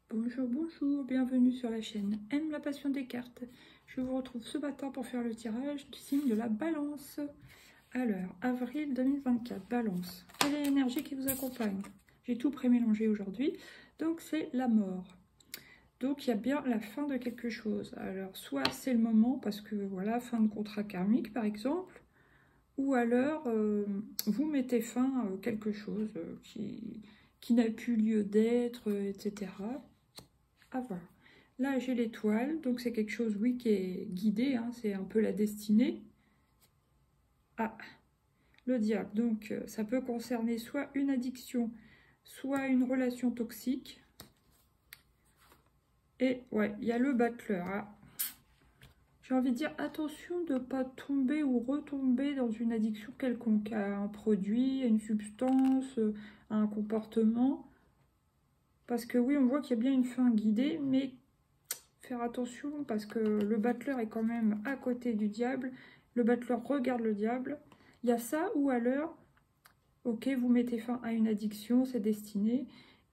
Bonjour, bonjour, bienvenue sur la chaîne Aime la passion des cartes. Je vous retrouve ce matin pour faire le tirage du signe de la Balance. Alors, avril 2024, Balance. Quelle est l'énergie qui vous accompagne? J'ai tout pré-mélangé aujourd'hui, donc c'est la mort. Donc il y a bien la fin de quelque chose. Alors, soit c'est le moment, parce que voilà, fin de contrat karmique par exemple, ou alors vous mettez fin à quelque chose qui n'a plus lieu d'être, etc. À voir. Là, j'ai l'étoile, donc c'est quelque chose, oui, qui est guidé, hein, c'est un peu la destinée. Ah, le diable, donc ça peut concerner soit une addiction, soit une relation toxique. Et ouais, il y a le battleur. Ah. J'ai envie de dire, attention de ne pas tomber ou retomber dans une addiction quelconque, à un produit, à une substance, à un comportement. Parce que oui, on voit qu'il y a bien une fin guidée, mais faire attention parce que le battleur est quand même à côté du diable. Le battleur regarde le diable. Il y a ça, ou alors, ok, vous mettez fin à une addiction, c'est destiné,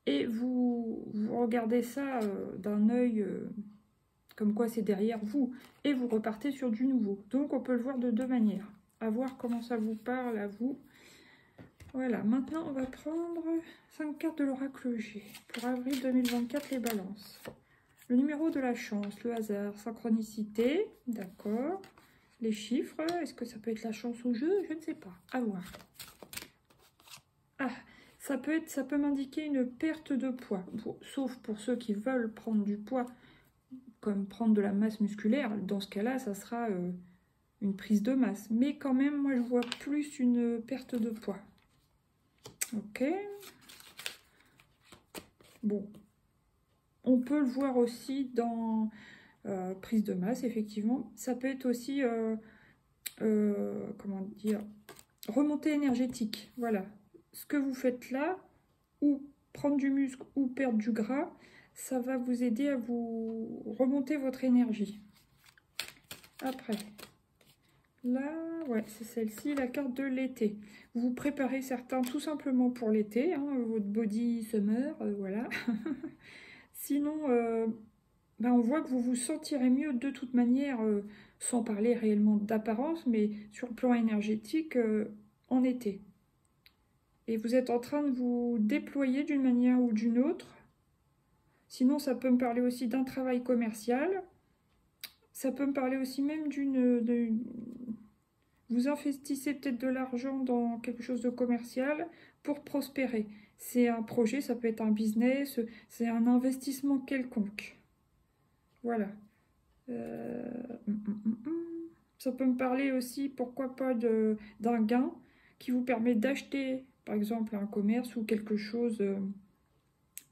et vous regardez ça d'un œil comme quoi c'est derrière vous, et vous repartez sur du nouveau. Donc on peut le voir de deux manières. À voir comment ça vous parle à vous. Voilà, maintenant on va prendre 5 cartes de l'oracle G pour avril 2024, les balances. Le numéro de la chance, le hasard, synchronicité, d'accord. Les chiffres, est-ce que ça peut être la chance au jeu? Je ne sais pas, à voir. Ah, ça peut m'indiquer une perte de poids, sauf pour ceux qui veulent prendre du poids, comme prendre de la masse musculaire. Dans ce cas-là, ça sera une prise de masse. Mais quand même, moi, je vois plus une perte de poids. Ok. Bon. On peut le voir aussi dans prise de masse, effectivement. Ça peut être aussi, comment dire, remontée énergétique. Voilà. Ce que vous faites là, ou prendre du muscle ou perdre du gras, ça va vous aider à vous remonter votre énergie. Après, là, ouais, c'est celle-ci, la carte de l'été. Vous préparez certains tout simplement pour l'été, hein, votre body summer, voilà. Sinon, ben on voit que vous vous sentirez mieux de toute manière, sans parler réellement d'apparence, mais sur le plan énergétique, en été. Et vous êtes en train de vous déployer d'une manière ou d'une autre. Sinon, ça peut me parler aussi d'un travail commercial. Ça peut me parler aussi même vous investissez peut-être de l'argent dans quelque chose de commercial pour prospérer. C'est un projet, ça peut être un business, c'est un investissement quelconque. Voilà. Ça peut me parler aussi, pourquoi pas, d'un gain qui vous permet d'acheter, par exemple, un commerce ou quelque chose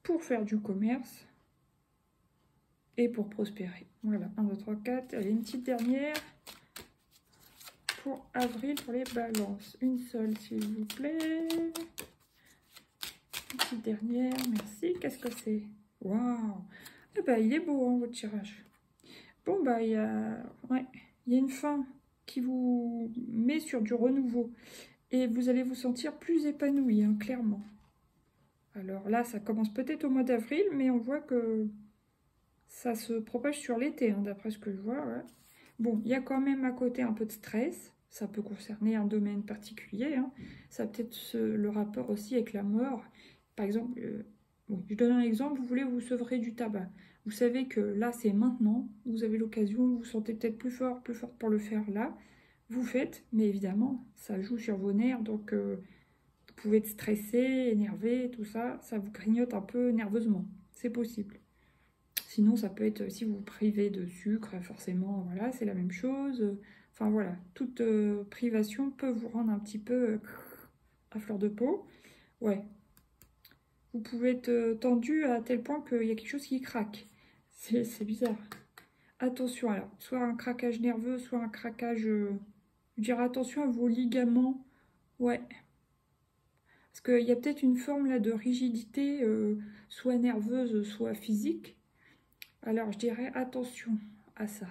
pour faire du commerce et pour prospérer. Voilà, 1, 2, 3, 4. Allez, une petite dernière pour avril pour les balances. Une seule, s'il vous plaît. Une petite dernière, merci. Qu'est-ce que c'est? Waouh! Eh ben, il est beau, hein, votre tirage. Bon, bah, il y a une fin qui vous met sur du renouveau. Et vous allez vous sentir plus épanoui, hein, clairement. Alors là, ça commence peut-être au mois d'avril, mais on voit que ça se propage sur l'été, hein, d'après ce que je vois. Ouais. Bon, il y a quand même à côté un peu de stress. Ça peut concerner un domaine particulier. Hein. Ça a peut-être le rapport aussi avec la mort. Par exemple, bon, je donne un exemple, vous voulez vous sevrer du tabac. Vous savez que là, c'est maintenant. Vous avez l'occasion, vous vous sentez peut-être plus fort pour le faire là. Vous faites, mais évidemment, ça joue sur vos nerfs. Donc, vous pouvez être stressé, énervé, tout ça. Ça vous grignote un peu nerveusement. C'est possible. Sinon, ça peut être, si vous vous privez de sucre, forcément, voilà, c'est la même chose. Enfin, voilà, toute privation peut vous rendre un petit peu à fleur de peau. Ouais. Vous pouvez être tendu à tel point qu'il y a quelque chose qui craque. C'est bizarre. Attention, alors, soit un craquage nerveux, soit un craquage... je dirais attention à vos ligaments. Ouais. Parce qu'il y a peut-être une forme là de rigidité, soit nerveuse, soit physique. Alors, je dirais attention à ça.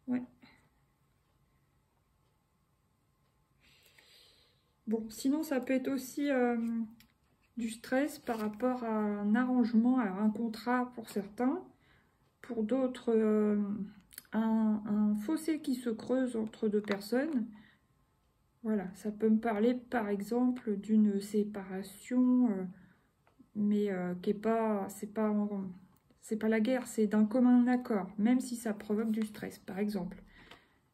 Ouais. Bon, sinon, ça peut être aussi du stress par rapport à un arrangement, à un contrat pour certains. Pour d'autres, un fossé qui se creuse entre deux personnes. Voilà, ça peut me parler par exemple d'une séparation, mais qui est pas, c'est pas la guerre, c'est d'un commun accord, même si ça provoque du stress, par exemple.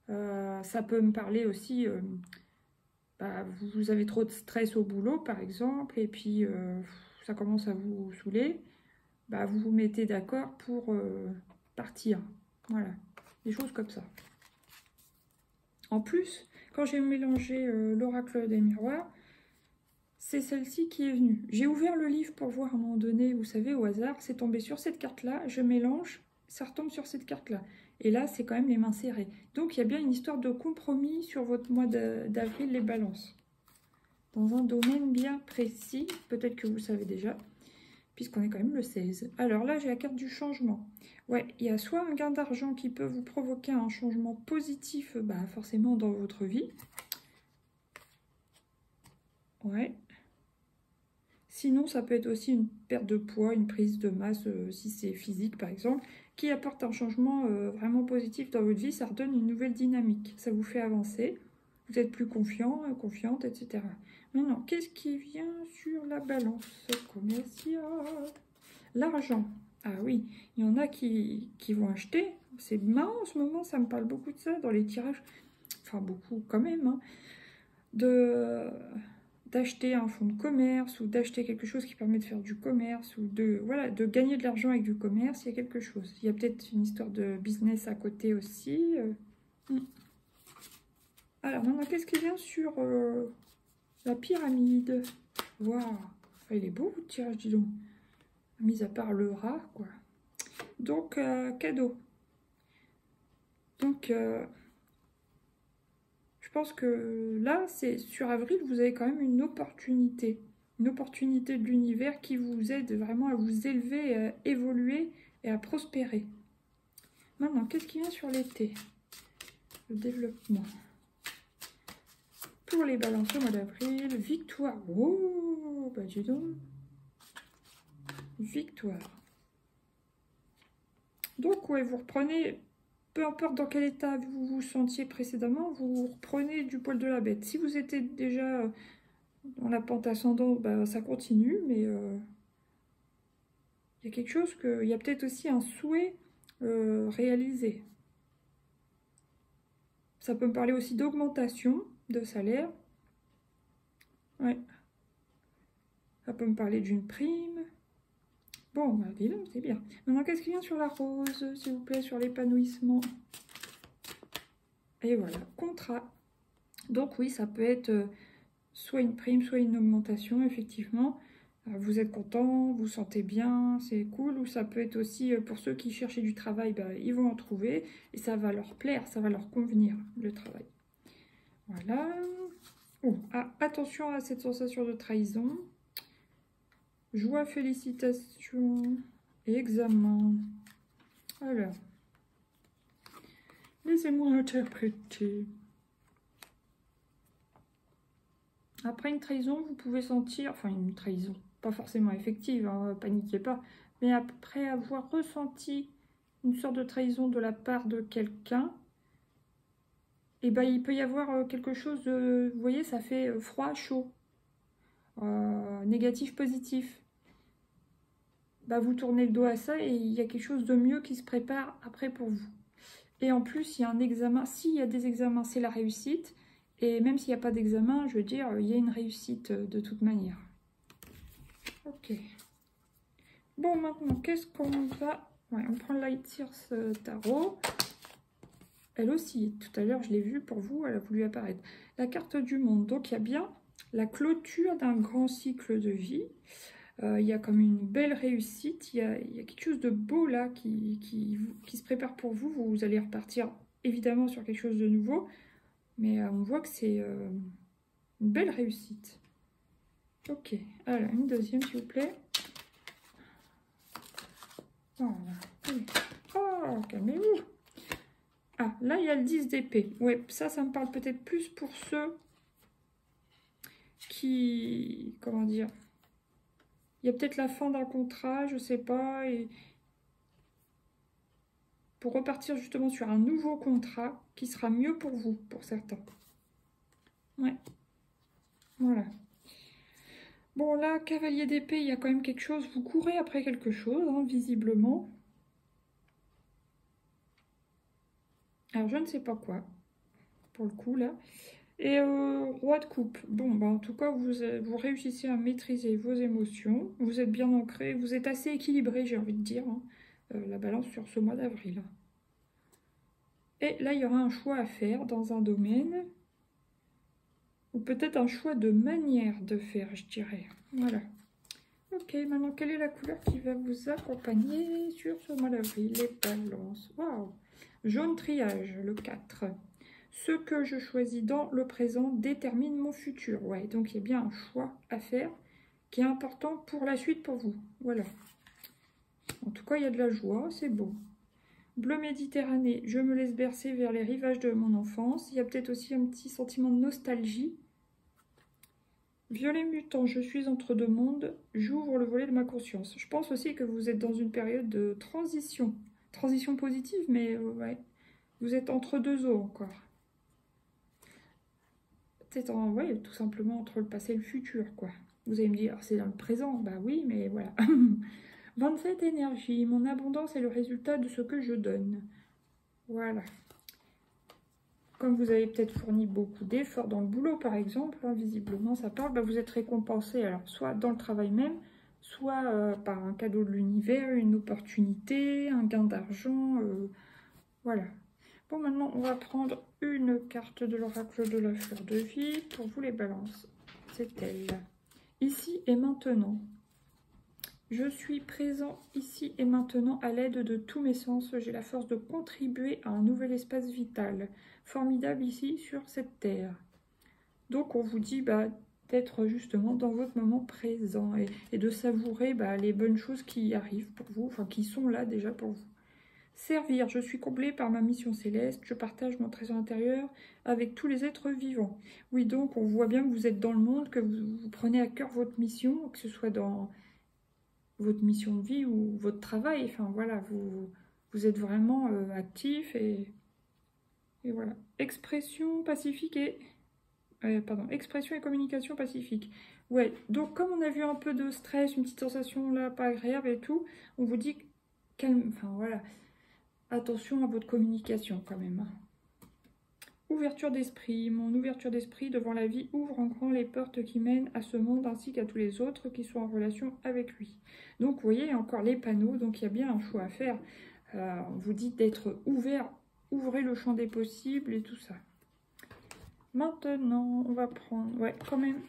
Ça peut me parler aussi, vous avez trop de stress au boulot, par exemple, et puis ça commence à vous saouler, vous vous mettez d'accord pour partir. Voilà, des choses comme ça. En plus, quand j'ai mélangé l'oracle des miroirs, c'est celle-ci qui est venue. J'ai ouvert le livre pour voir à un moment donné, vous savez, au hasard, c'est tombé sur cette carte-là, je mélange, ça retombe sur cette carte-là. Et là, c'est quand même les mains serrées. Donc, il y a bien une histoire de compromis sur votre mois d'avril, les balances. Dans un domaine bien précis, peut-être que vous le savez déjà, puisqu'on est quand même le 16. Alors là, j'ai la carte du changement. Ouais, il y a soit un gain d'argent qui peut vous provoquer un changement positif, forcément dans votre vie. Ouais. Sinon, ça peut être aussi une perte de poids, une prise de masse, si c'est physique par exemple, qui apporte un changement vraiment positif dans votre vie. Ça redonne une nouvelle dynamique. Ça vous fait avancer. Vous êtes plus confiant, confiante, etc. Maintenant, qu'est-ce qui vient sur la balance commerciale? L'argent. Ah oui, il y en a qui vont acheter. C'est marrant en ce moment, ça me parle beaucoup de ça dans les tirages. Enfin, beaucoup quand même. Hein, d'acheter un fonds de commerce ou d'acheter quelque chose qui permet de faire du commerce ou de gagner de l'argent avec du commerce. Il y a quelque chose. Il y a peut-être une histoire de business à côté aussi. Alors, maintenant, qu'est-ce qui vient sur la pyramide? Waouh, il est beau le tirage, dis donc. Mis à part le rat, quoi. Donc, cadeau. Donc, je pense que là, c'est sur avril, vous avez quand même une opportunité. Une opportunité de l'univers qui vous aide vraiment à vous élever, à évoluer et à prospérer. Maintenant, qu'est-ce qui vient sur l'été? Le développement. Pour les balances au mois d'avril, victoire. Oh, dis donc. Victoire. Donc, ouais, vous reprenez, peu importe dans quel état vous vous sentiez précédemment, vous reprenez du poil de la bête. Si vous étiez déjà dans la pente ascendante, ça continue, mais il y a quelque chose il y a peut-être aussi un souhait réalisé. Ça peut me parler aussi d'augmentation de salaire. Ouais. Ça peut me parler d'une prime. Bon, dis donc, c'est bien. Maintenant, qu'est-ce qui vient sur la rose, s'il vous plaît, sur l'épanouissement? Et voilà, contrat. Donc oui, ça peut être soit une prime, soit une augmentation, effectivement. Vous êtes content, vous sentez bien, c'est cool. Ou ça peut être aussi, pour ceux qui cherchaient du travail, ils vont en trouver. Et ça va leur plaire, ça va leur convenir, le travail. Voilà. Oh, attention à cette sensation de trahison. Joie, félicitations et examen. Alors, laissez-moi interpréter. Après une trahison, vous pouvez sentir, enfin une trahison, pas forcément effective, hein, paniquez pas, mais après avoir ressenti une sorte de trahison de la part de quelqu'un, et il peut y avoir quelque chose de, vous voyez, ça fait froid, chaud, négatif, positif. Vous tournez le dos à ça et il y a quelque chose de mieux qui se prépare après pour vous. Et en plus, il y a un examen. S'il y a des examens, c'est la réussite. Et même s'il n'y a pas d'examen, je veux dire, il y a une réussite de toute manière. Ok. Bon, maintenant, qu'est-ce qu'on va... Ouais, on prend Light Source Tarot. Elle aussi, tout à l'heure, je l'ai vue pour vous, elle a voulu apparaître. La carte du monde. Donc, il y a bien la clôture d'un grand cycle de vie. Il y a comme une belle réussite, il y a quelque chose de beau là qui se prépare pour vous. Vous allez repartir évidemment sur quelque chose de nouveau, mais on voit que c'est une belle réussite. Ok, alors une deuxième s'il vous plaît. Voilà. Oh, calmez-vous. Ah, là il y a le 10 d'épée. Ouais, ça me parle peut-être plus pour ceux qui... Comment dire ? Il y a peut-être la fin d'un contrat, je sais pas, et pour repartir justement sur un nouveau contrat qui sera mieux pour vous, pour certains. Ouais, voilà. Bon, là, cavalier d'épée, il y a quand même quelque chose. Vous courez après quelque chose, hein, visiblement. Alors, je ne sais pas quoi, pour le coup, là. Et roi de coupe. Bon, bah, en tout cas, vous réussissez à maîtriser vos émotions. Vous êtes bien ancré. Vous êtes assez équilibré, j'ai envie de dire, hein, la balance sur ce mois d'avril. Et là, il y aura un choix à faire dans un domaine. Ou peut-être un choix de manière de faire, je dirais. Voilà. Ok, maintenant, quelle est la couleur qui va vous accompagner sur ce mois d'avril? Les balances. Waouh! Jaune triage, le 4. Ce que je choisis dans le présent détermine mon futur. Ouais, donc il y a bien un choix à faire qui est important pour la suite pour vous. Voilà. En tout cas, il y a de la joie, c'est beau. Bleu Méditerranée, je me laisse bercer vers les rivages de mon enfance. Il y a peut-être aussi un petit sentiment de nostalgie. Violet mutant, je suis entre deux mondes, j'ouvre le volet de ma conscience. Je pense aussi que vous êtes dans une période de transition. Transition positive, mais ouais. Vous êtes entre deux eaux encore. Peut-être ouais, tout simplement entre le passé et le futur, quoi. Vous allez me dire, c'est dans le présent. Bah oui, mais voilà. 27 énergie, mon abondance est le résultat de ce que je donne. Voilà. Comme vous avez peut-être fourni beaucoup d'efforts dans le boulot, par exemple, hein, visiblement ça parle, bah vous êtes récompensé, alors soit dans le travail même, soit par un cadeau de l'univers, une opportunité, un gain d'argent, voilà. Bon, maintenant on va prendre une carte de l'oracle de la fleur de vie pour vous les balances. C'est elle. Ici et maintenant. Je suis présent ici et maintenant à l'aide de tous mes sens. J'ai la force de contribuer à un nouvel espace vital. Formidable ici sur cette terre. Donc on vous dit d'être justement dans votre moment présent et de savourer les bonnes choses qui arrivent pour vous, enfin qui sont là déjà pour vous. Servir, je suis comblée par ma mission céleste, je partage mon trésor intérieur avec tous les êtres vivants. Oui, donc on voit bien que vous êtes dans le monde, que vous prenez à cœur votre mission, que ce soit dans votre mission de vie ou votre travail, enfin voilà, vous êtes vraiment actif et voilà. Expression pacifique et... pardon, expression et communication pacifique. Ouais, donc comme on a vu un peu de stress, une petite sensation là pas agréable et tout, on vous dit calme, enfin voilà, attention à votre communication quand même. Ouverture d'esprit. Mon ouverture d'esprit devant la vie ouvre en grand les portes qui mènent à ce monde ainsi qu'à tous les autres qui sont en relation avec lui. Donc vous voyez encore les panneaux, donc il y a bien un choix à faire. On vous dit d'être ouvert, ouvrez le champ des possibles et tout ça. Maintenant, on va prendre, ouais, quand même,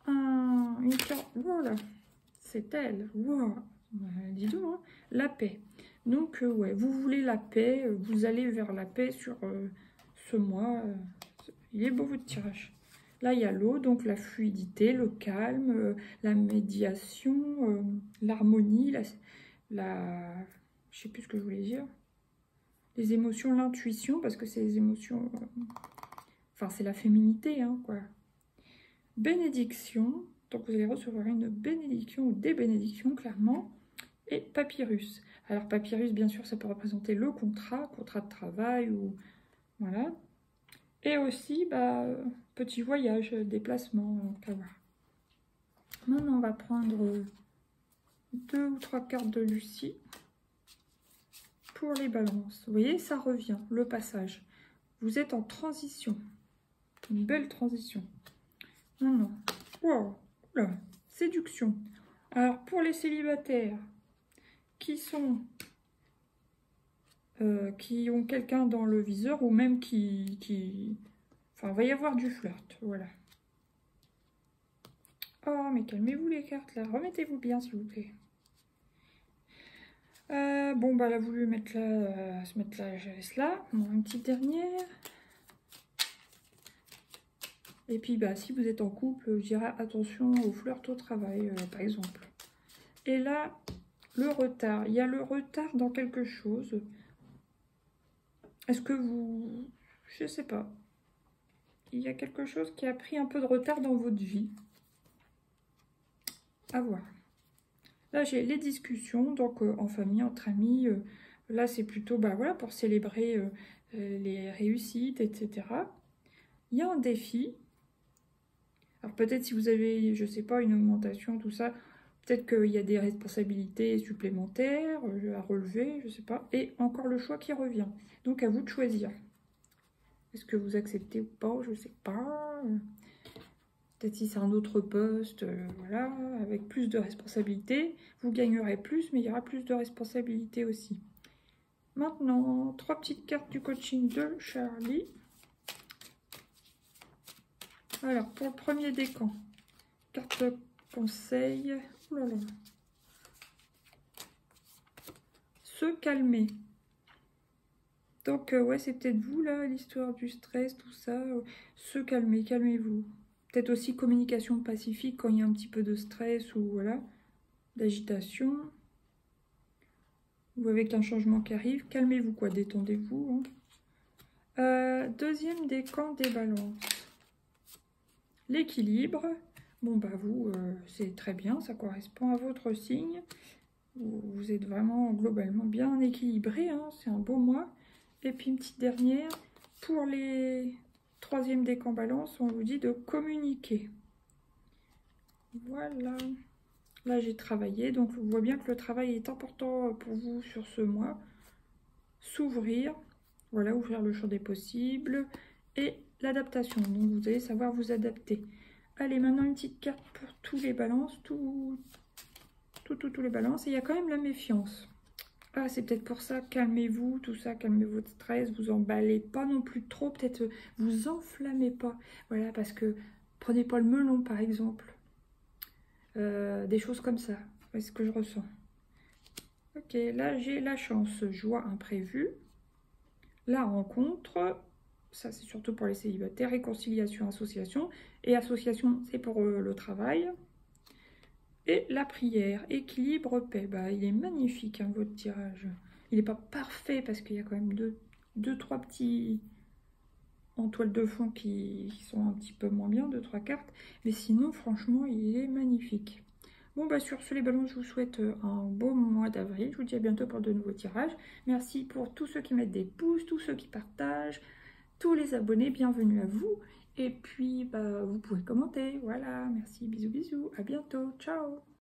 une carte. Voilà, c'est elle. Wow. Dis donc, hein. La paix. Donc, ouais, vous voulez la paix, vous allez vers la paix sur ce mois. Il est beau votre tirage. Là, il y a l'eau, donc la fluidité, le calme, la médiation, l'harmonie, je sais plus ce que je voulais dire. Les émotions, l'intuition, parce que c'est les émotions... Enfin, c'est la féminité, hein, quoi. Bénédiction. Donc, vous allez recevoir une bénédiction ou des bénédictions, clairement. Et papyrus. Alors, papyrus, bien sûr, ça peut représenter le contrat de travail ou... Voilà. Et aussi, petit voyage, déplacement, on va voir. Maintenant, on va prendre 2 ou 3 cartes de Lucie pour les balances. Vous voyez, ça revient, le passage. Vous êtes en transition. Une belle transition. Non. Wow. Oula. Séduction. Alors, pour les célibataires qui ont quelqu'un dans le viseur ou même qui... Enfin, il va y avoir du flirt, voilà. Oh, mais calmez-vous les cartes, là. Remettez-vous bien, s'il vous plaît. Bon, elle a voulu mettre là, se mettre là, je laisse là. Bon, une petite dernière. Et puis, si vous êtes en couple, je dirais attention au flirt au travail, par exemple. Et là, le retard. Il y a le retard dans quelque chose. Est-ce que vous... Je sais pas. Il y a quelque chose qui a pris un peu de retard dans votre vie. À voir. Là, j'ai les discussions, donc en famille, entre amis. Là, c'est plutôt bah, voilà, pour célébrer les réussites, etc. Il y a un défi. Alors peut-être si vous avez, je sais pas, une augmentation, tout ça, peut-être qu'il y a des responsabilités supplémentaires à relever, je sais pas. Et encore le choix qui revient. Donc à vous de choisir. Est-ce que vous acceptez ou pas? Je sais pas. Peut-être si c'est un autre poste, voilà, avec plus de responsabilités, vous gagnerez plus, mais il y aura plus de responsabilités aussi. Maintenant, 3 petites cartes du coaching de Charlie. Alors, pour le premier décan, carte conseil. Oh là là. Se calmer. Donc, ouais, c'est peut-être vous, là, l'histoire du stress, tout ça. Se calmer, calmez-vous. Peut-être aussi communication pacifique quand il y a un petit peu de stress ou, voilà, d'agitation. Ou avec un changement qui arrive, calmez-vous, quoi, détendez-vous. Hein. Deuxième décan des balances. L'équilibre. Bon, bah vous, c'est très bien, ça correspond à votre signe. Vous êtes vraiment globalement bien équilibré, hein, c'est un beau mois. Et puis une petite dernière, pour les troisième décan balance, on vous dit de communiquer. Voilà. Là, j'ai travaillé, donc on voit bien que le travail est important pour vous sur ce mois. S'ouvrir, voilà, ouvrir le champ des possibles. Et l'adaptation, donc vous allez savoir vous adapter. Allez, maintenant une petite carte pour tous les balances, tous les balances. Et il y a quand même la méfiance. Ah, c'est peut-être pour ça, calmez-vous, tout ça, calmez votre stress, vous emballez pas non plus trop, peut-être vous enflammez pas. Voilà, parce que prenez pas le melon, par exemple. Des choses comme ça, c'est ce que je ressens. Ok, là j'ai la chance, joie imprévue, la rencontre, ça c'est surtout pour les célibataires, réconciliation, association, et association c'est pour le travail. Et la prière, équilibre, paix. Bah, il est magnifique, hein, votre tirage. Il n'est pas parfait parce qu'il y a quand même deux, trois petits en toile de fond qui sont un petit peu moins bien, 2-3 cartes. Mais sinon, franchement, il est magnifique. Bon, bah sur ce, les ballons, je vous souhaite un beau mois d'avril. Je vous dis à bientôt pour de nouveaux tirages. Merci pour tous ceux qui mettent des pouces, tous ceux qui partagent, tous les abonnés. Bienvenue à vous. Et puis, bah, vous pouvez commenter. Voilà, merci, bisous, bisous. À bientôt. Ciao.